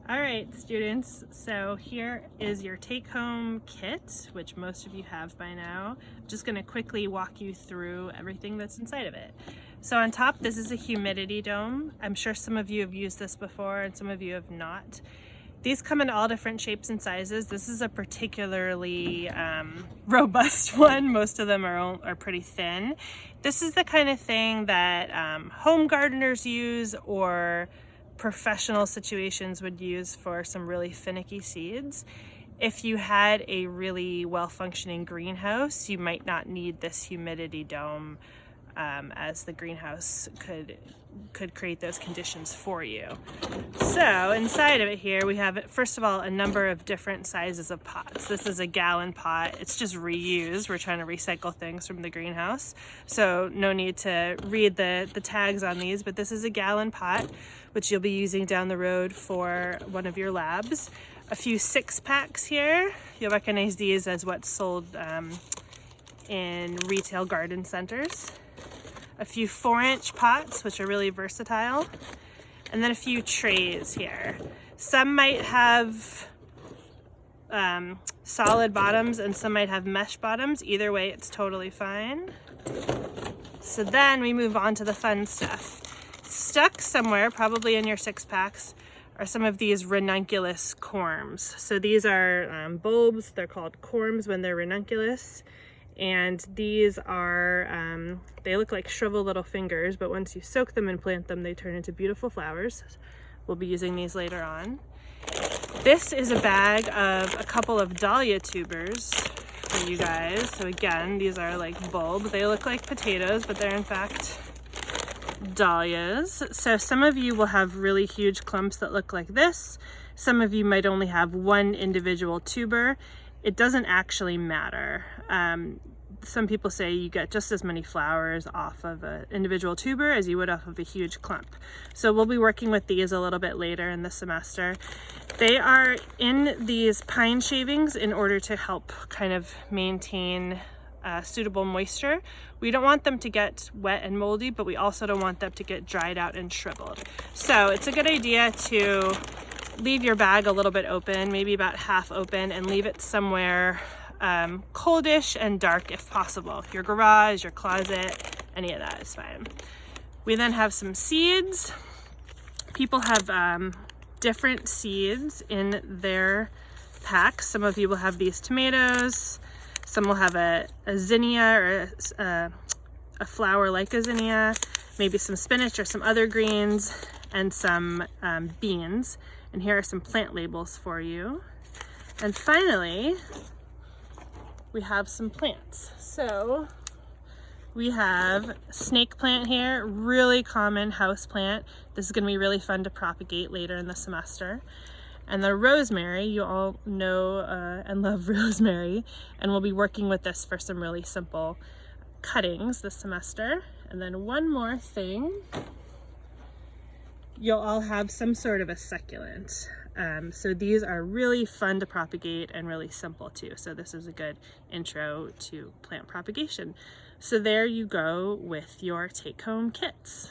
All right, students, so here is your take-home kit, which most of you have by now. I'm just gonna quickly walk you through everything that's inside of it. So on top, this is a humidity dome. I'm sure some of you have used this before and some of you have not. These come in all different shapes and sizes. This is a particularly robust one. Most of them are pretty thin. This is the kind of thing that home gardeners use or professional situations would use for some really finicky seeds. If you had a really well-functioning greenhouse, you might not need this humidity dome, as the greenhouse could create those conditions for you. So inside of it here we have, first of all, a number of different sizes of pots. This is a gallon pot. It's just reused. We're trying to recycle things from the greenhouse, so no need to read the tags on these, but this is a gallon pot which you'll be using down the road for one of your labs. A few 6-packs here. You'll recognize these as what's sold in retail garden centers. A few 4-inch pots, which are really versatile, and then a few trays here. Some might have solid bottoms and some might have mesh bottoms. Either way, it's totally fine. So then we move on to the fun stuff. Stuck somewhere, probably in your 6-packs, are some of these ranunculus corms. So these are bulbs. They're called corms when they're ranunculus. And these are, they look like shriveled little fingers, but once you soak them and plant them, they turn into beautiful flowers. We'll be using these later on. This is a bag of a couple of dahlia tubers for you guys. So again, these are like bulbs. They look like potatoes, but they're in fact dahlias. So some of you will have really huge clumps that look like this. Some of you might only have one individual tuber. It doesn't actually matter. Some people say you get just as many flowers off of an individual tuber as you would off of a huge clump. So we'll be working with these a little bit later in the semester. They are in these pine shavings in order to help kind of maintain suitable moisture. We don't want them to get wet and moldy, but we also don't want them to get dried out and shriveled. So it's a good idea to leave your bag a little bit open, maybe about half open, and leave it somewhere coldish and dark if possible. Your garage, your closet, any of that is fine. We then have some seeds. People have different seeds in their packs. Some of you will have these tomatoes. Some will have a zinnia or a flower like a zinnia, maybe some spinach or some other greens, and some beans. And here are some plant labels for you. And finally, we have some plants. So we have snake plant here, really common house plant. This is gonna be really fun to propagate later in the semester. And the rosemary, you all know and love rosemary, and we'll be working with this for some really simple cuttings this semester. And then one more thing, you'll all have some sort of a succulent. So these are really fun to propagate and really simple too. So this is a good intro to plant propagation. So there you go with your take-home kits.